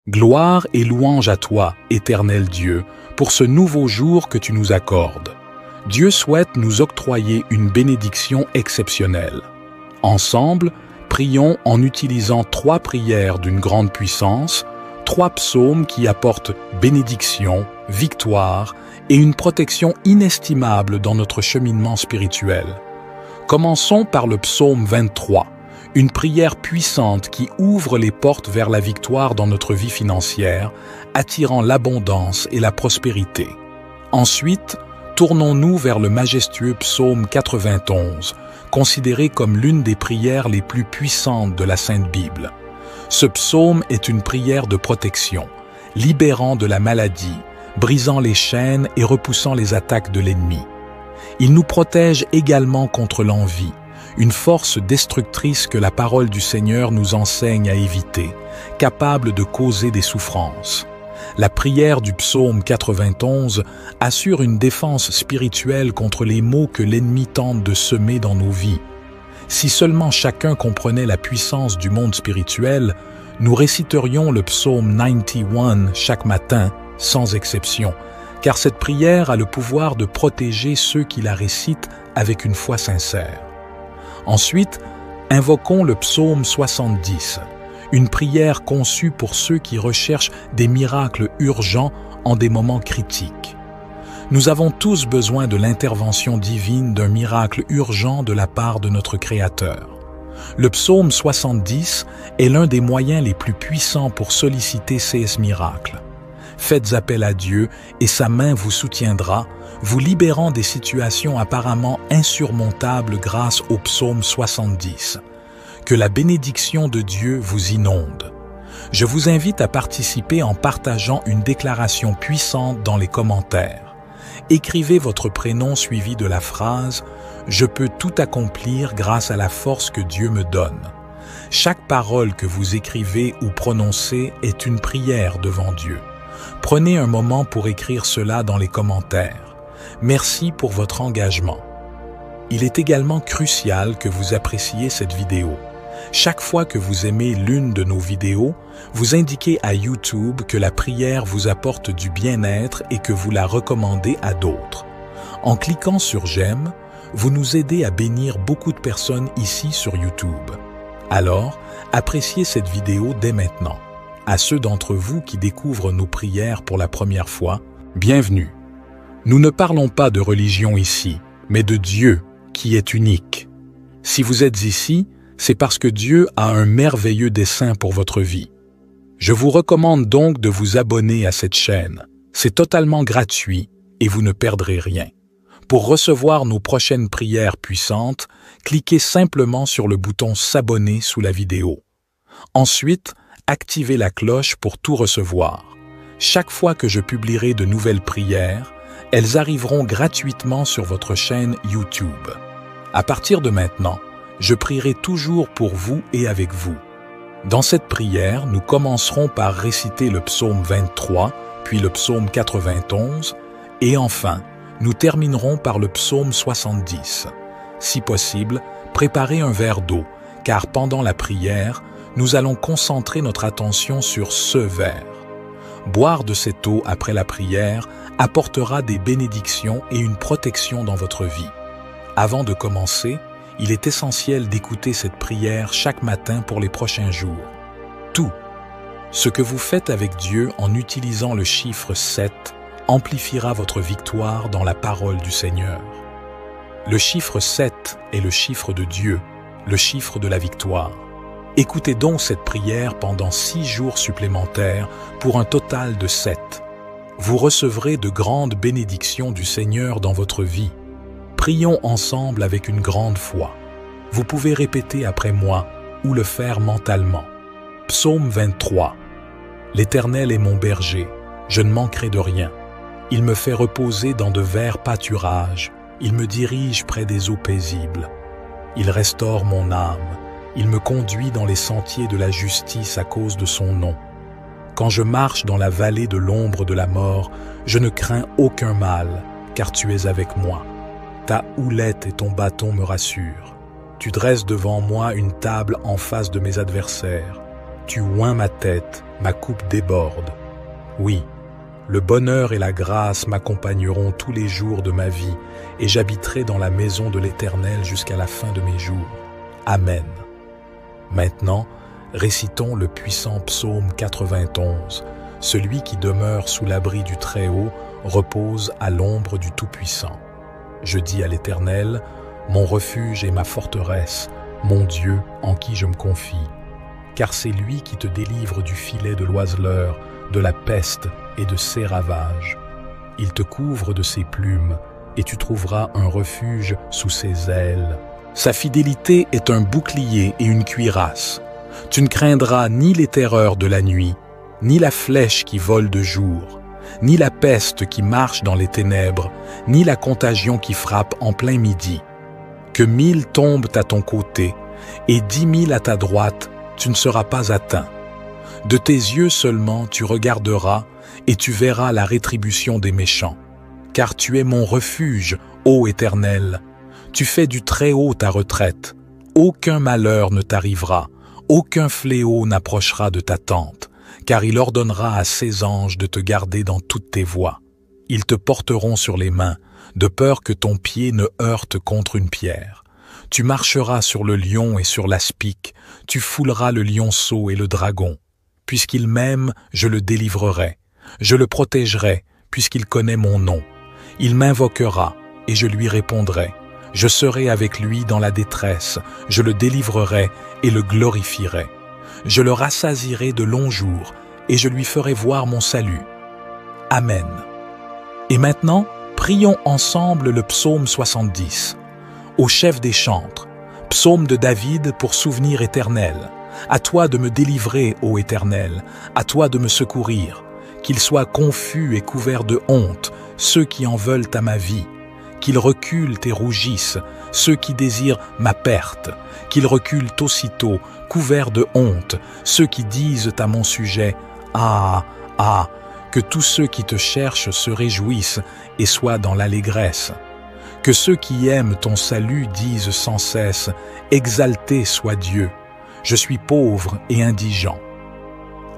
Gloire et louange à toi, éternel Dieu, pour ce nouveau jour que tu nous accordes. Dieu souhaite nous octroyer une bénédiction exceptionnelle. Ensemble, prions en utilisant 3 prières d'une grande puissance, 3 psaumes qui apportent bénédiction, victoire et une protection inestimable dans notre cheminement spirituel. Commençons par le psaume 23. Une prière puissante qui ouvre les portes vers la victoire dans notre vie financière, attirant l'abondance et la prospérité. Ensuite, tournons-nous vers le majestueux psaume 91, considéré comme l'une des prières les plus puissantes de la Sainte Bible. Ce psaume est une prière de protection, libérant de la maladie, brisant les chaînes et repoussant les attaques de l'ennemi. Il nous protège également contre l'envie, une force destructrice que la parole du Seigneur nous enseigne à éviter, capable de causer des souffrances. La prière du psaume 91 assure une défense spirituelle contre les maux que l'ennemi tente de semer dans nos vies. Si seulement chacun comprenait la puissance du monde spirituel, nous réciterions le psaume 91 chaque matin, sans exception, car cette prière a le pouvoir de protéger ceux qui la récitent avec une foi sincère. Ensuite, invoquons le psaume 70, une prière conçue pour ceux qui recherchent des miracles urgents en des moments critiques. Nous avons tous besoin de l'intervention divine d'un miracle urgent de la part de notre Créateur. Le psaume 70 est l'un des moyens les plus puissants pour solliciter ces miracles. Faites appel à Dieu et sa main vous soutiendra, vous libérant des situations apparemment insurmontables grâce au psaume 70. Que la bénédiction de Dieu vous inonde. Je vous invite à participer en partageant une déclaration puissante dans les commentaires. Écrivez votre prénom suivi de la phrase « Je peux tout accomplir grâce à la force que Dieu me donne ». Chaque parole que vous écrivez ou prononcez est une prière devant Dieu. Prenez un moment pour écrire cela dans les commentaires. Merci pour votre engagement. Il est également crucial que vous appréciez cette vidéo. Chaque fois que vous aimez l'une de nos vidéos, vous indiquez à YouTube que la prière vous apporte du bien-être et que vous la recommandez à d'autres. En cliquant sur « J'aime », vous nous aidez à bénir beaucoup de personnes ici sur YouTube. Alors, appréciez cette vidéo dès maintenant. À ceux d'entre vous qui découvrent nos prières pour la première fois, bienvenue. Nous ne parlons pas de religion ici, mais de Dieu qui est unique. Si vous êtes ici, c'est parce que Dieu a un merveilleux dessein pour votre vie. Je vous recommande donc de vous abonner à cette chaîne. C'est totalement gratuit et vous ne perdrez rien. Pour recevoir nos prochaines prières puissantes, cliquez simplement sur le bouton « S'abonner » sous la vidéo. Ensuite, activez la cloche pour tout recevoir. Chaque fois que je publierai de nouvelles prières, elles arriveront gratuitement sur votre chaîne YouTube. À partir de maintenant, je prierai toujours pour vous et avec vous. Dans cette prière, nous commencerons par réciter le psaume 23, puis le psaume 91, et enfin, nous terminerons par le psaume 70. Si possible, préparez un verre d'eau, car pendant la prière, nous allons concentrer notre attention sur ce verre. Boire de cette eau après la prière apportera des bénédictions et une protection dans votre vie. Avant de commencer, il est essentiel d'écouter cette prière chaque matin pour les prochains jours. Tout ce que vous faites avec Dieu en utilisant le chiffre 7 amplifiera votre victoire dans la parole du Seigneur. Le chiffre 7 est le chiffre de Dieu, le chiffre de la victoire. Écoutez donc cette prière pendant 6 jours supplémentaires pour un total de 7. Vous recevrez de grandes bénédictions du Seigneur dans votre vie. Prions ensemble avec une grande foi. Vous pouvez répéter après moi ou le faire mentalement. Psaume 23. L'Éternel est mon berger, je ne manquerai de rien. Il me fait reposer dans de verts pâturages, il me dirige près des eaux paisibles. Il restaure mon âme. Il me conduit dans les sentiers de la justice à cause de son nom. Quand je marche dans la vallée de l'ombre de la mort, je ne crains aucun mal, car tu es avec moi. Ta houlette et ton bâton me rassurent. Tu dresses devant moi une table en face de mes adversaires. tu oins ma tête, ma coupe déborde. Oui, le bonheur et la grâce m'accompagneront tous les jours de ma vie, et j'habiterai dans la maison de l'Éternel jusqu'à la fin de mes jours. Amen. Maintenant, récitons le puissant psaume 91. Celui qui demeure sous l'abri du Très-Haut repose à l'ombre du Tout-Puissant. Je dis à l'Éternel, mon refuge et ma forteresse, mon Dieu en qui je me confie. Car c'est lui qui te délivre du filet de l'oiseleur, de la peste et de ses ravages. Il te couvre de ses plumes, et tu trouveras un refuge sous ses ailes. Sa fidélité est un bouclier et une cuirasse. Tu ne craindras ni les terreurs de la nuit, ni la flèche qui vole de jour, ni la peste qui marche dans les ténèbres, ni la contagion qui frappe en plein midi. Que 1000 tombent à ton côté, et 10 000 à ta droite, tu ne seras pas atteint. De tes yeux seulement tu regarderas, et tu verras la rétribution des méchants. Car tu es mon refuge, ô Éternel. Tu fais du Très-Haut ta retraite. Aucun malheur ne t'arrivera, aucun fléau n'approchera de ta tente, car il ordonnera à ses anges de te garder dans toutes tes voies. Ils te porteront sur les mains, de peur que ton pied ne heurte contre une pierre. Tu marcheras sur le lion et sur l'aspic, tu fouleras le lionceau et le dragon. Puisqu'il m'aime, je le délivrerai. Je le protégerai, puisqu'il connaît mon nom. Il m'invoquera, et je lui répondrai. Je serai avec lui dans la détresse, je le délivrerai et le glorifierai. Je le rassasierai de longs jours, et je lui ferai voir mon salut. Amen. Et maintenant, prions ensemble le psaume 70. Au chef des chantres, psaume de David pour souvenir éternel. À toi de me délivrer, ô Éternel, à toi de me secourir. Qu'ils soient confus et couverts de honte, ceux qui en veulent à ma vie. Qu'ils reculent et rougissent, ceux qui désirent ma perte. Qu'ils reculent aussitôt, couverts de honte, ceux qui disent à mon sujet « Ah, ah !» Que tous ceux qui te cherchent se réjouissent et soient dans l'allégresse. Que ceux qui aiment ton salut disent sans cesse « Exalté soit Dieu !» Je suis pauvre et indigent.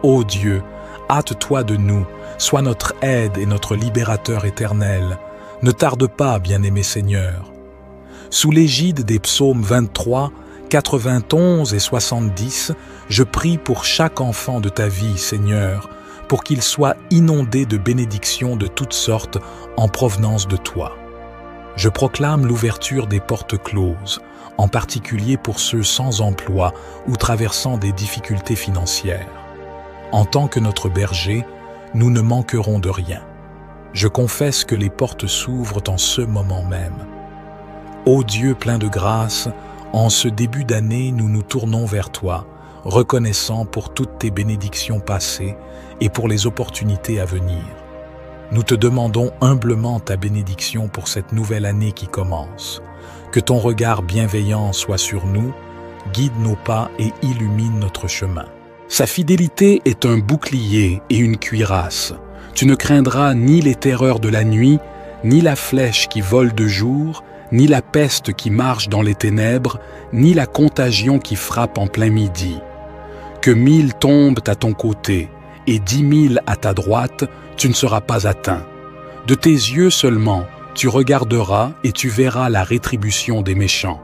Ô Dieu, hâte-toi de nous, sois notre aide et notre libérateur éternel. Ne tarde pas, bien-aimé Seigneur. Sous l'égide des psaumes 23, 91 et 70, je prie pour chaque enfant de ta vie, Seigneur, pour qu'il soit inondé de bénédictions de toutes sortes en provenance de toi. Je proclame l'ouverture des portes closes, en particulier pour ceux sans emploi ou traversant des difficultés financières. En tant que notre berger, nous ne manquerons de rien. Je confesse que les portes s'ouvrent en ce moment même. Ô Dieu plein de grâce, en ce début d'année, nous nous tournons vers toi, reconnaissant pour toutes tes bénédictions passées et pour les opportunités à venir. Nous te demandons humblement ta bénédiction pour cette nouvelle année qui commence. Que ton regard bienveillant soit sur nous, guide nos pas et illumine notre chemin. Sa fidélité est un bouclier et une cuirasse. Tu ne craindras ni les terreurs de la nuit, ni la flèche qui vole de jour, ni la peste qui marche dans les ténèbres, ni la contagion qui frappe en plein midi. Que 1000 tombent à ton côté et 10 000 à ta droite, tu ne seras pas atteint. De tes yeux seulement, tu regarderas et tu verras la rétribution des méchants.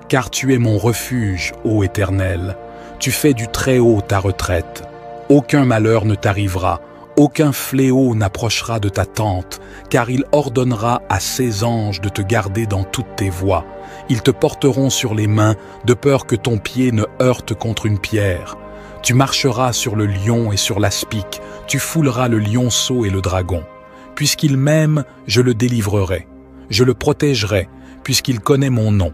Car tu es mon refuge, ô Éternel. Tu fais du Très-Haut ta retraite. Aucun malheur ne t'arrivera, aucun fléau n'approchera de ta tente, car il ordonnera à ses anges de te garder dans toutes tes voies. Ils te porteront sur les mains, de peur que ton pied ne heurte contre une pierre. Tu marcheras sur le lion et sur l'aspic, tu fouleras le lionceau et le dragon. Puisqu'il m'aime, je le délivrerai. Je le protégerai, puisqu'il connaît mon nom.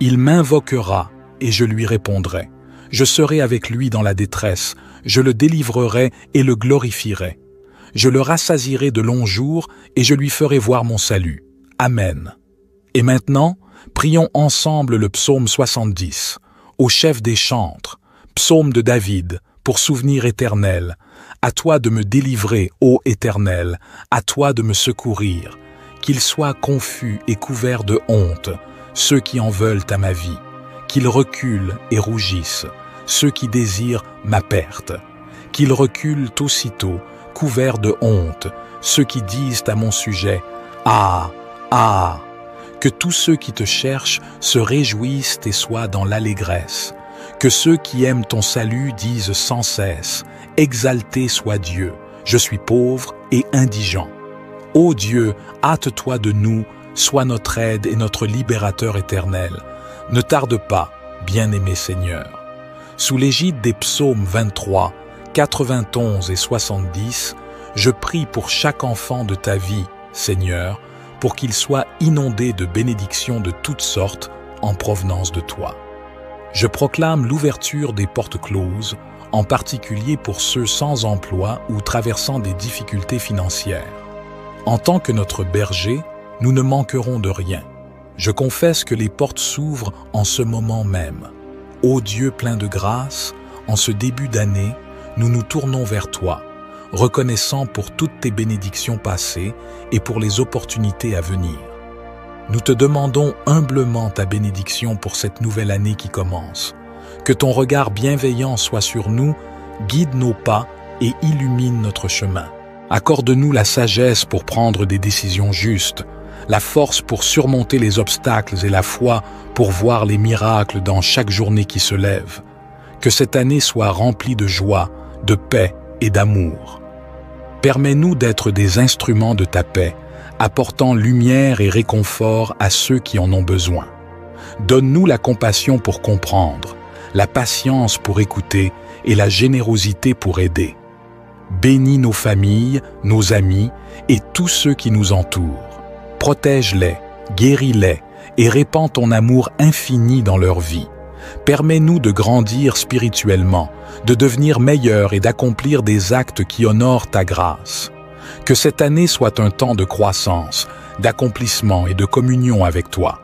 Il m'invoquera, et je lui répondrai. Je serai avec lui dans la détresse, je le délivrerai et le glorifierai. Je le rassasierai de longs jours, et je lui ferai voir mon salut. Amen. Et maintenant, prions ensemble le psaume 70, au chef des chantres, psaume de David, pour souvenir éternel. À toi de me délivrer, ô Éternel, à toi de me secourir. Qu'ils soient confus et couverts de honte, ceux qui en veulent à ma vie. Qu'ils reculent et rougissent, ceux qui désirent ma perte. Qu'ils reculent aussitôt, couverts de honte, ceux qui disent à mon sujet « Ah, ah !» Que tous ceux qui te cherchent se réjouissent et soient dans l'allégresse. Que ceux qui aiment ton salut disent sans cesse « Exalté soit Dieu, je suis pauvre et indigent. » Ô Dieu, hâte-toi de nous, sois notre aide et notre libérateur éternel. Ne tarde pas, bien-aimé Seigneur. Sous l'égide des psaumes 23, 91 et 70, je prie pour chaque enfant de ta vie, Seigneur, pour qu'il soit inondé de bénédictions de toutes sortes en provenance de toi. Je proclame l'ouverture des portes closes, en particulier pour ceux sans emploi ou traversant des difficultés financières. En tant que notre berger, nous ne manquerons de rien. Je confesse que les portes s'ouvrent en ce moment même. Ô Dieu plein de grâce, en ce début d'année, nous nous tournons vers toi, reconnaissant pour toutes tes bénédictions passées et pour les opportunités à venir. Nous te demandons humblement ta bénédiction pour cette nouvelle année qui commence. Que ton regard bienveillant soit sur nous, guide nos pas et illumine notre chemin. Accorde-nous la sagesse pour prendre des décisions justes, la force pour surmonter les obstacles et la foi pour voir les miracles dans chaque journée qui se lève. Que cette année soit remplie de joie, de paix et d'amour. Permets-nous d'être des instruments de ta paix, apportant lumière et réconfort à ceux qui en ont besoin. Donne-nous la compassion pour comprendre, la patience pour écouter et la générosité pour aider. Bénis nos familles, nos amis et tous ceux qui nous entourent. Protège-les, guéris-les et répands ton amour infini dans leur vie. Permets-nous de grandir spirituellement, de devenir meilleurs et d'accomplir des actes qui honorent ta grâce. Que cette année soit un temps de croissance, d'accomplissement et de communion avec toi.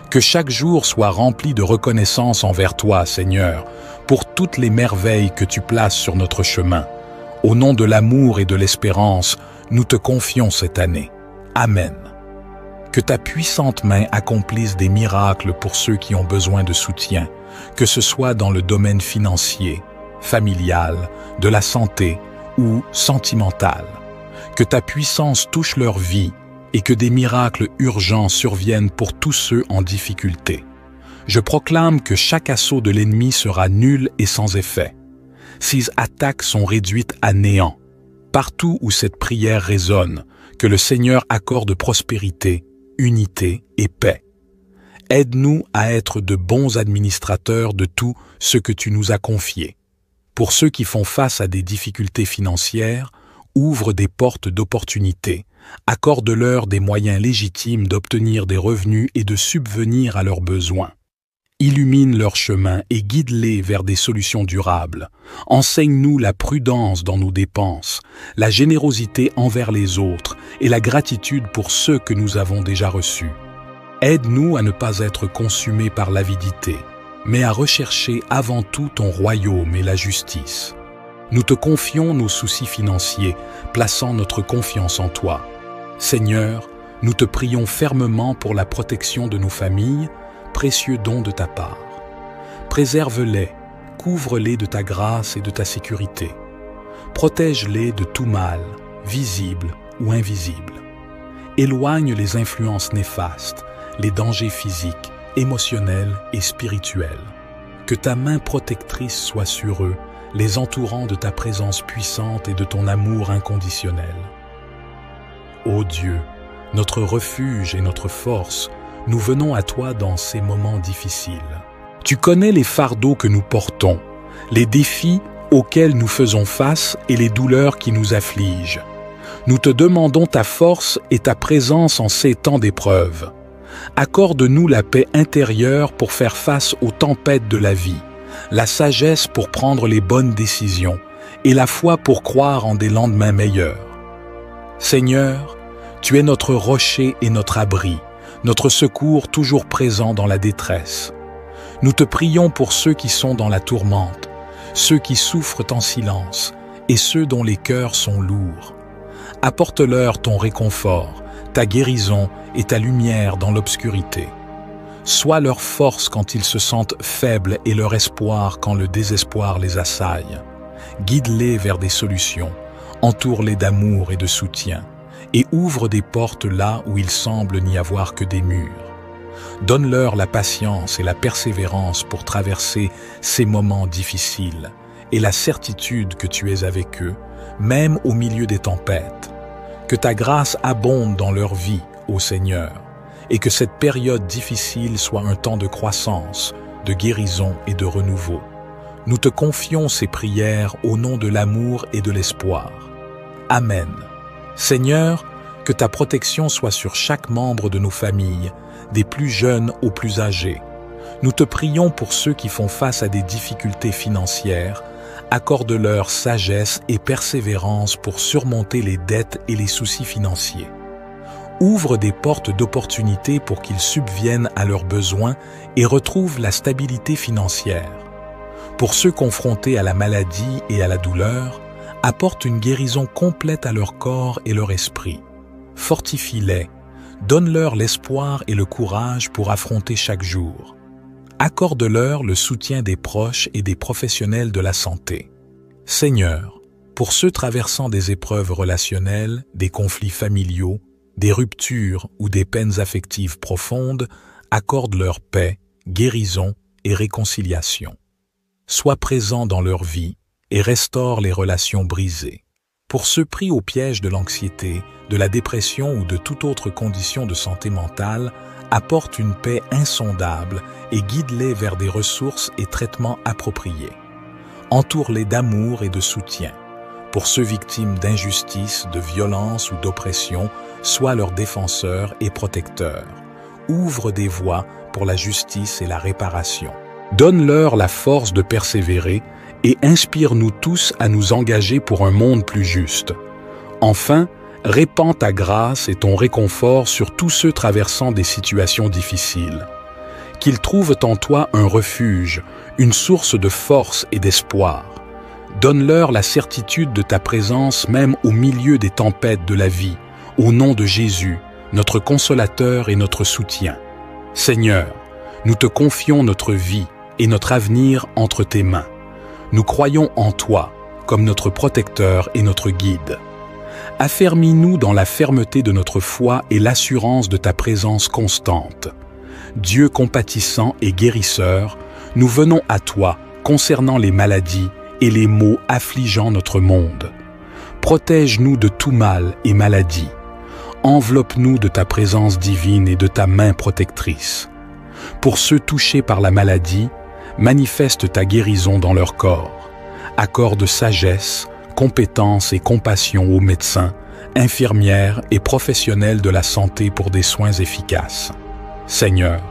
Que chaque jour soit rempli de reconnaissance envers toi, Seigneur, pour toutes les merveilles que tu places sur notre chemin. Au nom de l'amour et de l'espérance, nous te confions cette année. Amen. Que ta puissante main accomplisse des miracles pour ceux qui ont besoin de soutien, que ce soit dans le domaine financier, familial, de la santé ou sentimental. Que ta puissance touche leur vie et que des miracles urgents surviennent pour tous ceux en difficulté. Je proclame que chaque assaut de l'ennemi sera nul et sans effet. Ses attaques sont réduites à néant. Partout où cette prière résonne, que le Seigneur accorde prospérité, unité et paix. Aide-nous à être de bons administrateurs de tout ce que tu nous as confié. Pour ceux qui font face à des difficultés financières, ouvre des portes d'opportunités, accorde-leur des moyens légitimes d'obtenir des revenus et de subvenir à leurs besoins. Illumine leur chemin et guide-les vers des solutions durables. Enseigne-nous la prudence dans nos dépenses, la générosité envers les autres et la gratitude pour ceux que nous avons déjà reçus. Aide-nous à ne pas être consumés par l'avidité, mais à rechercher avant tout ton royaume et la justice. Nous te confions nos soucis financiers, plaçant notre confiance en toi. Seigneur, nous te prions fermement pour la protection de nos familles, précieux don de ta part. Préserve-les, couvre-les de ta grâce et de ta sécurité. Protège-les de tout mal, visible ou invisible. Éloigne les influences néfastes, les dangers physiques, émotionnels et spirituels. Que ta main protectrice soit sur eux, les entourant de ta présence puissante et de ton amour inconditionnel. Ô Dieu, notre refuge et notre force, nous venons à toi dans ces moments difficiles. Tu connais les fardeaux que nous portons, les défis auxquels nous faisons face et les douleurs qui nous affligent. Nous te demandons ta force et ta présence en ces temps d'épreuve. Accorde-nous la paix intérieure pour faire face aux tempêtes de la vie, la sagesse pour prendre les bonnes décisions et la foi pour croire en des lendemains meilleurs. Seigneur, tu es notre rocher et notre abri, notre secours toujours présent dans la détresse. Nous te prions pour ceux qui sont dans la tourmente, ceux qui souffrent en silence et ceux dont les cœurs sont lourds. Apporte-leur ton réconfort, ta guérison et ta lumière dans l'obscurité. Sois leur force quand ils se sentent faibles et leur espoir quand le désespoir les assaille. Guide-les vers des solutions, entoure-les d'amour et de soutien, et ouvre des portes là où il semble n'y avoir que des murs. Donne-leur la patience et la persévérance pour traverser ces moments difficiles, et la certitude que tu es avec eux, même au milieu des tempêtes. Que ta grâce abonde dans leur vie, ô Seigneur, et que cette période difficile soit un temps de croissance, de guérison et de renouveau. Nous te confions ces prières au nom de l'amour et de l'espoir. Amen. Seigneur, que ta protection soit sur chaque membre de nos familles, des plus jeunes aux plus âgés. Nous te prions pour ceux qui font face à des difficultés financières. Accorde-leur sagesse et persévérance pour surmonter les dettes et les soucis financiers. Ouvre des portes d'opportunités pour qu'ils subviennent à leurs besoins et retrouvent la stabilité financière. Pour ceux confrontés à la maladie et à la douleur, apporte une guérison complète à leur corps et leur esprit. Fortifie-les, donne-leur l'espoir et le courage pour affronter chaque jour. Accorde-leur le soutien des proches et des professionnels de la santé. Seigneur, pour ceux traversant des épreuves relationnelles, des conflits familiaux, des ruptures ou des peines affectives profondes, accorde-leur paix, guérison et réconciliation. Sois présent dans leur vie et restaure les relations brisées. Pour ceux pris au piège de l'anxiété, de la dépression ou de toute autre condition de santé mentale, apporte une paix insondable et guide-les vers des ressources et traitements appropriés. Entoure-les d'amour et de soutien. Pour ceux victimes d'injustice, de violence ou d'oppression, sois leur défenseur et protecteur. Ouvre des voies pour la justice et la réparation. Donne-leur la force de persévérer et inspire-nous tous à nous engager pour un monde plus juste. Enfin, répands ta grâce et ton réconfort sur tous ceux traversant des situations difficiles. Qu'ils trouvent en toi un refuge, une source de force et d'espoir. Donne-leur la certitude de ta présence même au milieu des tempêtes de la vie, au nom de Jésus, notre consolateur et notre soutien. Seigneur, nous te confions notre vie et notre avenir entre tes mains. Nous croyons en toi comme notre protecteur et notre guide. Affermis-nous dans la fermeté de notre foi et l'assurance de ta présence constante. Dieu compatissant et guérisseur, nous venons à toi concernant les maladies et les maux affligeant notre monde. Protège-nous de tout mal et maladie. Enveloppe-nous de ta présence divine et de ta main protectrice. Pour ceux touchés par la maladie, manifeste ta guérison dans leur corps. Accorde sagesse, compétence et compassion aux médecins, infirmières et professionnels de la santé pour des soins efficaces. Seigneur,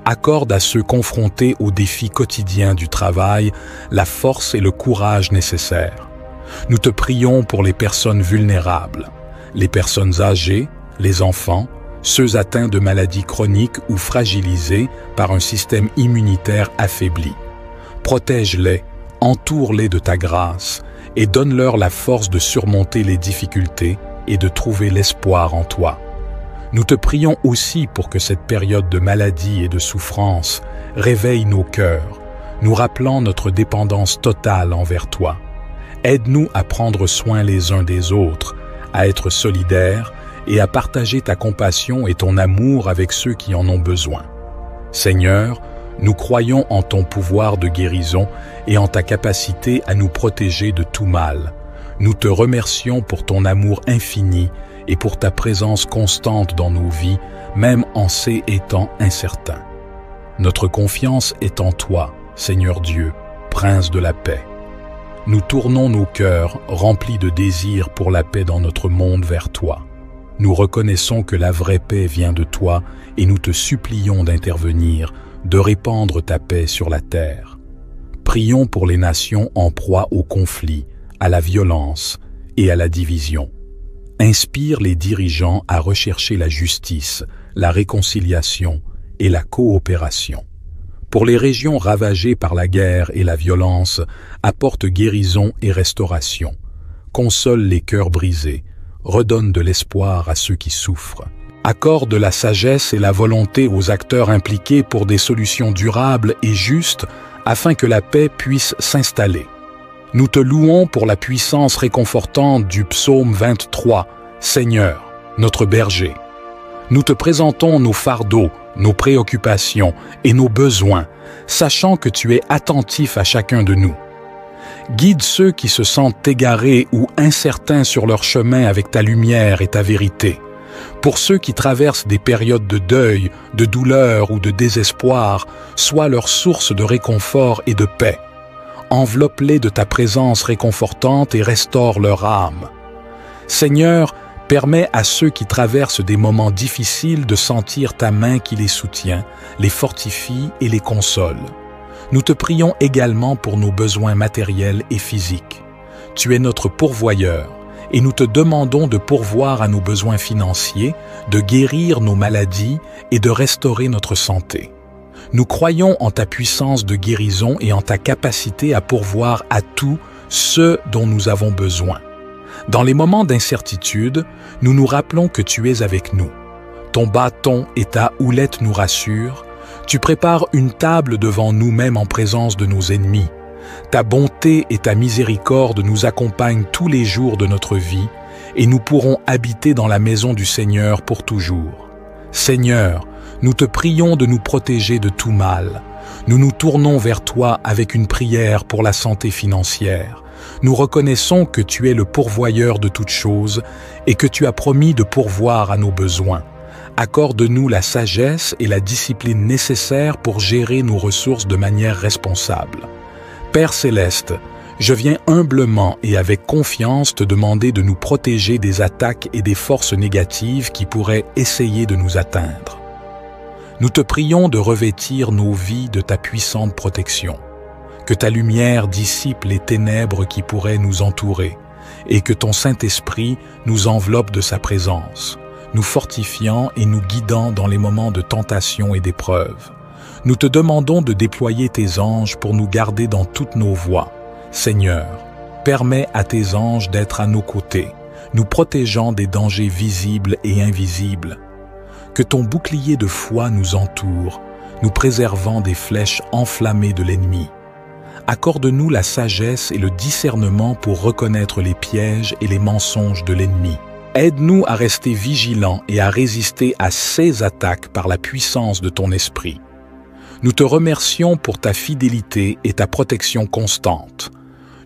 accorde à ceux confrontés aux défis quotidiens du travail la force et le courage nécessaires. Nous te prions pour les personnes vulnérables, les personnes âgées, les enfants, ceux atteints de maladies chroniques ou fragilisés par un système immunitaire affaibli. Protège-les, entoure-les de ta grâce et donne-leur la force de surmonter les difficultés et de trouver l'espoir en toi. Nous te prions aussi pour que cette période de maladie et de souffrance réveille nos cœurs, nous rappelant notre dépendance totale envers toi. Aide-nous à prendre soin les uns des autres, à être solidaires et à partager ta compassion et ton amour avec ceux qui en ont besoin. Seigneur, nous croyons en ton pouvoir de guérison et en ta capacité à nous protéger de tout mal. Nous te remercions pour ton amour infini et pour ta présence constante dans nos vies, même en ces temps incertains. Notre confiance est en toi, Seigneur Dieu, Prince de la paix. Nous tournons nos cœurs remplis de désir pour la paix dans notre monde vers toi. Nous reconnaissons que la vraie paix vient de toi et nous te supplions d'intervenir, de répandre ta paix sur la terre. Prions pour les nations en proie au conflit, à la violence et à la division. Inspire les dirigeants à rechercher la justice, la réconciliation et la coopération. Pour les régions ravagées par la guerre et la violence, apporte guérison et restauration. Console les cœurs brisés, redonne de l'espoir à ceux qui souffrent. Accorde la sagesse et la volonté aux acteurs impliqués pour des solutions durables et justes afin que la paix puisse s'installer. Nous te louons pour la puissance réconfortante du psaume 23, Seigneur, notre berger. Nous te présentons nos fardeaux, nos préoccupations et nos besoins, sachant que tu es attentif à chacun de nous. Guide ceux qui se sentent égarés ou incertains sur leur chemin avec ta lumière et ta vérité. Pour ceux qui traversent des périodes de deuil, de douleur ou de désespoir, sois leur source de réconfort et de paix. Enveloppe-les de ta présence réconfortante et restaure leur âme. Seigneur, permets à ceux qui traversent des moments difficiles de sentir ta main qui les soutient, les fortifie et les console. Nous te prions également pour nos besoins matériels et physiques. Tu es notre pourvoyeur et nous te demandons de pourvoir à nos besoins financiers, de guérir nos maladies et de restaurer notre santé. Nous croyons en ta puissance de guérison et en ta capacité à pourvoir à tout ce dont nous avons besoin. Dans les moments d'incertitude, nous nous rappelons que tu es avec nous. Ton bâton et ta houlette nous rassurent. Tu prépares une table devant nous-mêmes en présence de nos ennemis. Ta bonté et ta miséricorde nous accompagnent tous les jours de notre vie et nous pourrons habiter dans la maison du Seigneur pour toujours. Seigneur, nous te prions de nous protéger de tout mal. Nous nous tournons vers toi avec une prière pour la santé financière. Nous reconnaissons que tu es le pourvoyeur de toutes choses et que tu as promis de pourvoir à nos besoins. Accorde-nous la sagesse et la discipline nécessaires pour gérer nos ressources de manière responsable. Père céleste, je viens humblement et avec confiance te demander de nous protéger des attaques et des forces négatives qui pourraient essayer de nous atteindre. Nous te prions de revêtir nos vies de ta puissante protection, que ta lumière dissipe les ténèbres qui pourraient nous entourer et que ton Saint-Esprit nous enveloppe de sa présence, nous fortifiant et nous guidant dans les moments de tentation et d'épreuve. Nous te demandons de déployer tes anges pour nous garder dans toutes nos voies. Seigneur, permets à tes anges d'être à nos côtés, nous protégeant des dangers visibles et invisibles. Que ton bouclier de foi nous entoure, nous préservant des flèches enflammées de l'ennemi. Accorde-nous la sagesse et le discernement pour reconnaître les pièges et les mensonges de l'ennemi. Aide-nous à rester vigilants et à résister à ses attaques par la puissance de ton esprit. Nous te remercions pour ta fidélité et ta protection constante.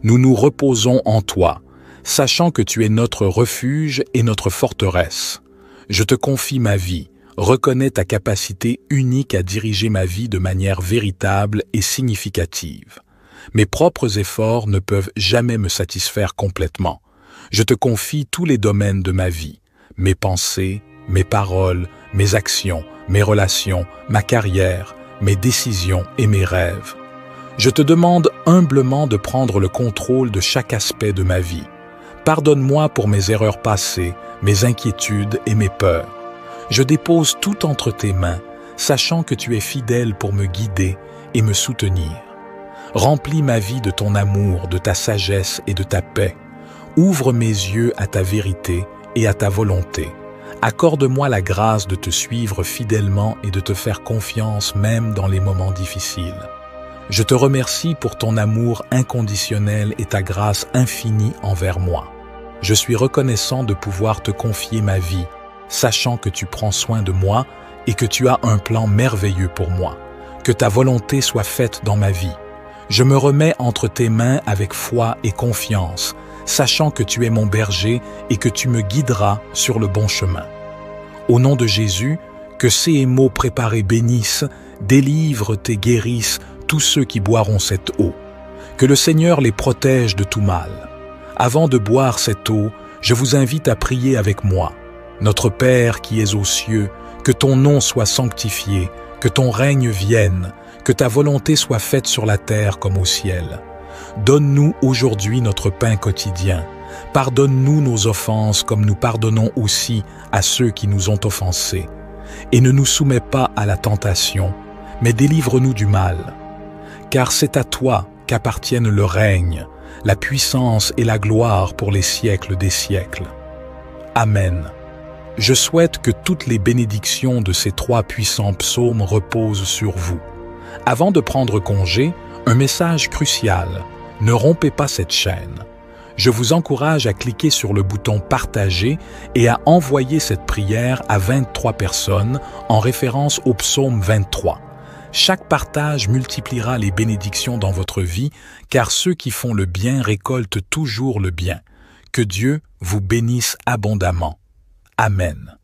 Nous nous reposons en toi, sachant que tu es notre refuge et notre forteresse. Je te confie ma vie, reconnais ta capacité unique à diriger ma vie de manière véritable et significative. Mes propres efforts ne peuvent jamais me satisfaire complètement. Je te confie tous les domaines de ma vie, mes pensées, mes paroles, mes actions, mes relations, ma carrière, mes décisions et mes rêves. Je te demande humblement de prendre le contrôle de chaque aspect de ma vie. Pardonne-moi pour mes erreurs passées, mes inquiétudes et mes peurs. Je dépose tout entre tes mains, sachant que tu es fidèle pour me guider et me soutenir. Remplis ma vie de ton amour, de ta sagesse et de ta paix. Ouvre mes yeux à ta vérité et à ta volonté. Accorde-moi la grâce de te suivre fidèlement et de te faire confiance même dans les moments difficiles. Je te remercie pour ton amour inconditionnel et ta grâce infinie envers moi. Je suis reconnaissant de pouvoir te confier ma vie, sachant que tu prends soin de moi et que tu as un plan merveilleux pour moi. Que ta volonté soit faite dans ma vie. Je me remets entre tes mains avec foi et confiance, sachant que tu es mon berger et que tu me guideras sur le bon chemin. Au nom de Jésus, que ces mots préparés bénissent, délivrent et guérissent tous ceux qui boiront cette eau. Que le Seigneur les protège de tout mal. Avant de boire cette eau, je vous invite à prier avec moi. Notre Père qui es aux cieux, que ton nom soit sanctifié, que ton règne vienne, que ta volonté soit faite sur la terre comme au ciel. Donne-nous aujourd'hui notre pain quotidien. Pardonne-nous nos offenses comme nous pardonnons aussi à ceux qui nous ont offensés. Et ne nous soumets pas à la tentation, mais délivre-nous du mal. Car c'est à toi qu'appartiennent le règne, la puissance et la gloire pour les siècles des siècles. Amen. Je souhaite que toutes les bénédictions de ces 3 puissants psaumes reposent sur vous. Avant de prendre congé, un message crucial. Ne rompez pas cette chaîne. Je vous encourage à cliquer sur le bouton « Partager » et à envoyer cette prière à 23 personnes en référence au psaume 23. Chaque partage multipliera les bénédictions dans votre vie, car ceux qui font le bien récoltent toujours le bien. Que Dieu vous bénisse abondamment. Amen.